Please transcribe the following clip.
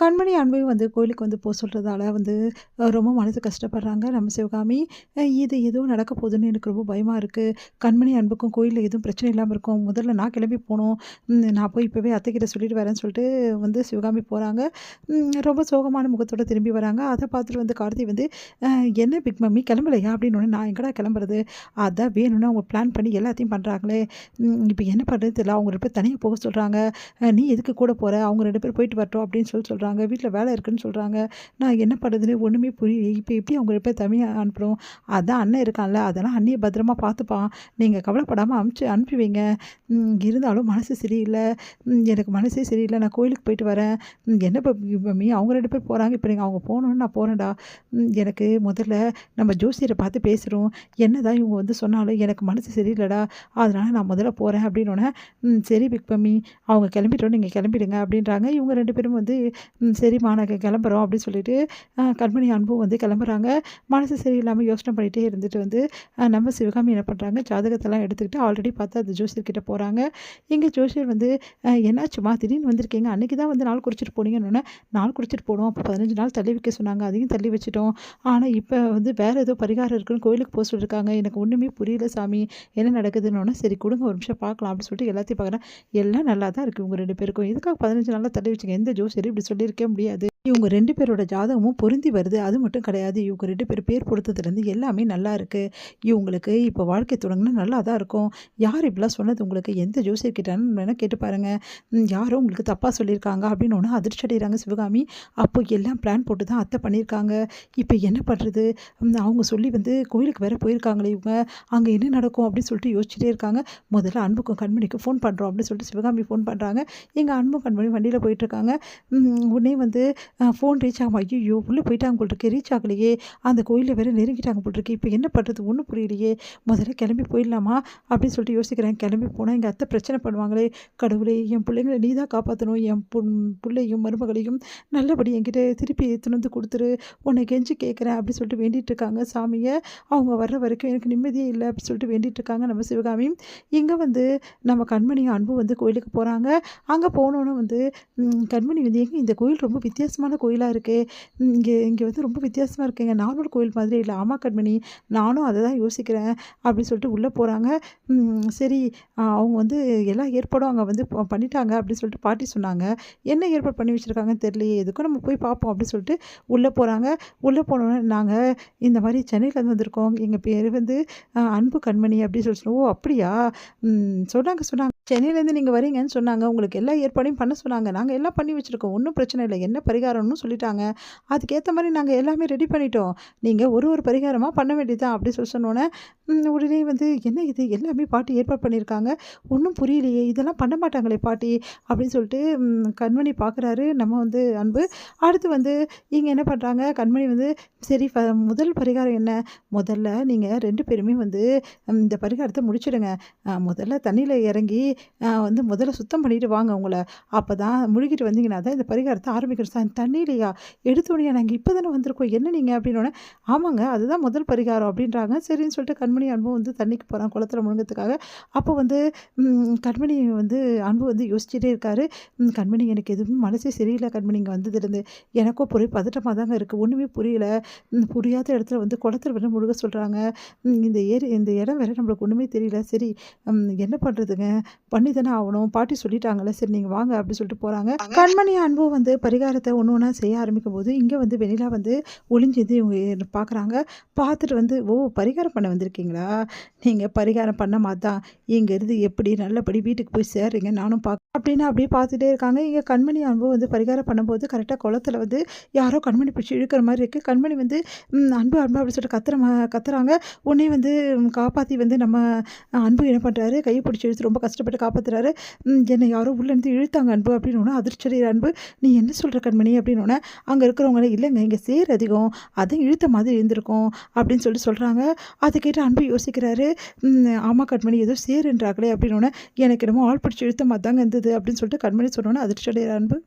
கண்மணி அன்பையும் வந்து கோயிலுக்கு வந்து சொல்றதால வந்து ரொம்ப மனசு கஷ்டப்படுறாங்க நம்ம சிவகாமி. இது எதுவும் நடக்க போகுதுன்னு எனக்கு ரொம்ப பயமா இருக்கு. கண்மணி அன்புக்கும் கோயில்ல எதுவும் பிரச்சனை இல்லாம இருக்கும். முதல்ல நான் கிளம்பி போணும். நான் போய் இப்பவே அத்தைக்கிட்ட சொல்லிட்டு வரேன்னு சொல்லிட்டு வந்து சிவகாமி போறாங்க. ரொம்ப சோகமான முகத்தோட திரும்பி வராங்க. அத பார்த்துட்டு வந்து கார்த்தி வந்து, "என்ன பிக் மம்மி கிளம்பலையா?" அப்படின்னோனே, "நான் எங்கடா கிளம்புறது? அதான் வேணும்னு அவங்க பிளான் பண்ணி எல்லாத்தையும் பண்றாங்களே. இப்ப என்ன பண்றதுன்னு தெரியல. அவங்க 2 பேரும் தனியா போக சொல்றாங்க. நீ எதுக்கு கூட போற? அவங்க 2 பேரும் போயிட்டு வரட்டும்." அப்படின்னு சொல்றாங்க. வீட்ல வேலை இருக்குன்னு சொல்றாங்க. நான் என்ன பண்ணுறதுன்னு ஒண்ணுமே புரியல. இப்ப எப்படி அவங்க 2 பேரும் தனியா அனுப்புறோம்? அதான் அண்ணன் இருக்கான்ல, அதெல்லாம் அண்ணிய பத்திரமா பார்த்துப்பான். நீங்க கவலைப்படாம அனுப்பி வைங்க. இருந்தாலும் மனசு சரியில்ல. எனக்கு மனசே சரியில்ல. நான் கோயிலுக்கு போயிட்டு வரேன். என்ன மம்மி அவங்க 2 பேர் போறாங்க. இப்ப நீங்க அவங்க போகணும்னு நான் போறேன்டா. எனக்கு முதல்ல நம்ம ஜோசியர பார்த்து பேசுறோம். என்னதான் இவங்க வந்து சொன்னாலும் எனக்கு மனசு சரியில்லடா. அதனால நான் முதல்ல போறேன் அப்படின்னோனே, சரி பிக் மம்மி அவங்க கிளம்பிட்டோம். நீங்க கிளம்பிடுங்க அப்படின்றாங்க. இவங்க 2 பேரும் வந்து, சரிம்மா நாங்க கிளம்புறோம் அப்படின்னு சொல்லிட்டு கண்மணி அன்பும் வந்து கிளம்புறாங்க. மனசு சரியில்லாம யோசனை பண்ணிகிட்டே இருந்துட்டு வந்து நம்ம சிவகாமி என்ன பண்ணுறாங்க, ஜாதகத்தெல்லாம் எடுத்துக்கிட்டு ஆல்ரெடி பார்த்து அந்த ஜோசியர்கிட்ட போகிறாங்க. இங்கே ஜோசியர் வந்து, என்னாச்சும்மா திடீர்னு வந்திருக்கீங்க, அன்றைக்கி தான் வந்து நாள் குறிச்சிட்டு போனீங்கன்னொன்னே, நாள் குறிச்சிட்டு போனோம், அப்போ 15 நாள் தள்ளி வைக்க சொன்னாங்க, அதையும் தள்ளி வச்சுட்டோம். ஆனால் இப்போ வந்து வேறு ஏதோ பரிகாரம் இருக்குன்னு கோயிலுக்கு போக சொல்லியிருக்காங்க. எனக்கு ஒன்றுமே புரியல சாமி, என்ன நடக்குதுன்னொன்னே, சரி கொடுங்க ஒரு நிமிஷம் பார்க்கலாம் அப்படின்னு சொல்லிட்டு எல்லாத்தையும் பார்க்குறேன். எல்லாம் நல்லா தான் இருக்குது உங்கள் 2 பேருக்கும். எதுக்காக 15 நாளாக தள்ளி வச்சுங்க? எந்த ஜோசியரும் இப்படி சொல்லியிருக்கவே முடியாது. இவங்க 2 பேரோட ஜாதகமும் பொருந்தி வருது. அது மட்டும் கிடையாது. இவங்க 2 பேர் பேர் பொருத்தத்துலேருந்து எல்லாமே நல்லா இருக்கு. இவங்களுக்கு இப்போ வாழ்க்கை தொடங்குனா நல்லா தான் இருக்கும். யார் இப்படிலாம் சொன்னது உங்களுக்கு? எந்த ஜோசியர் கேட்டான்னு வேணா கேட்டு பாருங்க. யாரோ உங்களுக்கு தப்பாக சொல்லியிருக்காங்க அப்படின்னு ஒன்று அதிர்ச்சி அடைகிறாங்க சிவகாமி. அப்போ எல்லாம் பிளான் போட்டு தான் அத்தை பண்ணியிருக்காங்க. இப்போ என்ன பண்ணுறது? அவங்க சொல்லி வந்து கோயிலுக்கு வேற போயிருக்காங்களே இவங்க. அங்கே என்ன நடக்கும் அப்படின்னு சொல்லிட்டு யோசிச்சுட்டே இருக்காங்க. முதல்ல அன்புக்கும் கண்மணிக்கும் ஃபோன் பண்ணுறோம் அப்படின்னு சொல்லிட்டு சிவகாமி ஃபோன் பண்ணுறாங்க. எங்கள் அன்பும் கண்மணி வண்டியில் போயிட்டுருக்காங்க. உடனே வந்து ஃபோன் ரீச் ஆகும். ஐயோ உள்ளே போயிட்டாங்க போல் இருக்கு. ரீச் ஆகலையே. அந்த கோயிலில் வேறு நெருங்கிட்டாங்க போல் இருக்கு. இப்போ என்ன பண்ணுறது ஒன்றும் புரியலையே. முதல்ல கிளம்பி போயிடலாமா அப்படின்னு சொல்லிட்டு யோசிக்கிறேன். கிளம்பி போனால் எங்கள் அத்தை பிரச்சனை பண்ணுவாங்களே. கடவுளே என் பிள்ளைங்களை நீ தான் காப்பாற்றணும். என் பிள்ளையும் மருமகளையும் நல்லபடி என்கிட்ட திருப்பி எடுத்துன்னு வந்து கொடுத்துரு. உன்னை கெஞ்சி கேட்குறேன் அப்படின்னு சொல்லிட்டு வேண்டிகிட்டு இருக்காங்க சாமியை. அவங்க வர்ற வரைக்கும் எனக்கு நிம்மதியே இல்லை அப்படின்னு சொல்லிட்டு வேண்டிகிட்டு இருக்காங்க நம்ம சிவகாமி. இங்கே வந்து நம்ம கண்மணியும் அன்பு வந்து கோயிலுக்கு போகிறாங்க. அங்கே போனோன்னு வந்து கண்மணி வந்து, ஏங்க இந்த கோயில் ரொம்ப வித்தியாசமான கோயிலாக இருக்கே. இங்கே இங்கே வந்து ரொம்ப வித்தியாசமாக இருக்குங்க. நார்மல் கோயில் மாதிரி இல்லை. ஆமா கண்மணி, நானும் அதை தான் யோசிக்கிறேன் அப்படின்னு சொல்லிட்டு உள்ளே போகிறாங்க. சரி, அவங்க வந்து எல்லா ஏற்பாடும் அங்கே வந்து பண்ணிட்டாங்க அப்படின்னு சொல்லிட்டு பாட்டி சொன்னாங்க. என்ன ஏற்பாடு பண்ணி வச்சுருக்காங்கன்னு தெரியலையே. எதுக்கும் நம்ம போய் பார்ப்போம் அப்படின்னு சொல்லிட்டு உள்ளே போகிறாங்க. உள்ளே போனோன்னே, நாங்கள் இந்த மாதிரி சென்னையிலேருந்து வந்திருக்கோம். எங்கள் பேர் வந்து அன்பு கண்மணி அப்படின்னு சொல்லி சொன்னோம். ஓ அப்படியா? சொன்னாங்க சென்னையிலேருந்து நீங்கள் வரீங்கன்னு சொன்னாங்க. உங்களுக்கு எல்லா ஏற்பாடையும் பண்ண சொன்னாங்க. நாங்கள் எல்லாம் பண்ணி வச்சுருக்கோம். ஒன்றும் பிரச்சனை இல்லை. என்ன பரிகாரம்னு சொல்லிட்டாங்க. அதுக்கேற்ற மாதிரி நாங்கள் எல்லாமே ரெடி பண்ணிட்டோம். நீங்கள் ஒரு பரிகாரமாக பண்ண வேண்டியதுதான் அப்படி சொல்லி சொன்னோன்னே, உடனே வந்து என்ன இது எல்லாமே பாட்டி ஏற்பாடு பண்ணியிருக்காங்க. ஒன்றும் புரியலையே. இதெல்லாம் பண்ண மாட்டாங்களே பாட்டி அப்படின்னு சொல்லிட்டு கண்மணி பார்க்குறாரு நம்ம வந்து அன்பு. அடுத்து வந்து இங்கே என்ன பண்ணுறாங்க, கண்மணி வந்து சரி முதல் பரிகாரம் என்ன? முதல்ல நீங்கள் 2 பேருமே வந்து இந்த பரிகாரத்தை முடிச்சிடுங்க. முதல்ல தண்ணியில் இறங்கி வந்து முதல்ல சுத்தம் பண்ணிட்டு வாங்க உங்களை. அப்போ தான் முழுகிட்டு வந்தீங்கன்னா தான் இந்த பரிகாரத்தை ஆரம்பிக்கிறோம். தண்ணியிலையா? எடுத்தோடனே நாங்கள் இப்போ தானே வந்திருக்கோம். என்ன நீங்கள் அப்படின்னோடனே, ஆமாங்க அதுதான் முதல் பரிகாரம் அப்படின்றாங்க. சரின்னு சொல்லிட்டு கண்மணி அன்பு வந்து தண்ணிக்கு போகிறாங்க குளத்துல முழுங்கிறதுக்காக. அப்போ வந்து கண்மணி வந்து அன்பு வந்து யோசிச்சுட்டே இருக்காரு. கண்மணி எனக்கு எதுவும் மனசே சரியில்லை கண்மணி இங்கே வந்ததுலேருந்து. எனக்கும் பதட்டமாக தாங்க இருக்குது. ஒன்றுமே புரியல. புரியாத இடத்துல வந்து குளத்துல வேற முழுக சொல்கிறாங்க. இந்த இடம் வேற நம்மளுக்கு ஒன்றுமே தெரியல. சரி என்ன பண்ணுறதுங்க? பண்ணி தானே ஆகணும். பாட்டி சொல்லிட்டாங்கல்ல. சரி நீங்கள் வாங்க அப்படின்னு சொல்லிட்டு போகிறாங்க. கண்மணி அன்பு வந்து பரிகாரத்தை ஒன்று ஒன்றா செய்ய ஆரம்பிக்கும் போது இங்கே வந்து வெண்ணிலா வந்து ஒளிஞ்சது இவங்க பார்க்குறாங்க. பார்த்துட்டு வந்து, ஓ பரிகாரம் பண்ண வந்திருக்கீங்களா? நீங்கள் பரிகாரம் பண்ண மாதான் இங்கேருந்து எப்படி நல்லபடி வீட்டுக்கு போய் சேர்றீங்க நானும் அப்படின்னு அப்படியே பார்த்துட்டே இருக்காங்க. இங்கே கண்மணி அன்பு வந்து பரிகாரம் பண்ணும்போது கரெக்டாக குளத்துல வந்து யாரோ கண்மணி பிடிச்சி இழுக்கிற மாதிரி இருக்குது. கண்மணி வந்து அன்பு அன்பு அப்படின்னு சொல்லிட்டு கத்துறாங்க. உடனே வந்து காப்பாற்றி வந்து நம்ம அன்பு என்ன பண்ணுறாரு, கையை பிடிச்சி இழுத்து ரொம்ப கஷ்டப்பட்டு காப்பாற்றுறாரு. என்னை யாரோ உள்ளேருந்து இழுத்தாங்க அன்பு அப்படின்னு ஒன்று அதிர்ச்சி அன்பு. நீ என்ன சொல்கிற கண்மணி அப்படின்னோடனே, அங்கே இருக்கிறவங்களே இல்லைங்க இங்கே சேர் அதிகம், அதை இழுத்த மாதிரி இருந்திருக்கும் அப்படின்னு சொல்கிறாங்க. அதை கேட்டு அன்பு யோசிக்கிறாரு. ஆமாம் கண்மணி ஏதோ சேருன்றாங்களே அப்படின்னோடனே, எனக்கு என்னமோ ஆள் பிடிச்சி இழுத்த மாதிரி தாங்க இருந்தது அப்படின்னு சொல்லிட்டு கண்மணி சொன்னோன்னே அதிர்ச்சி அன்பு.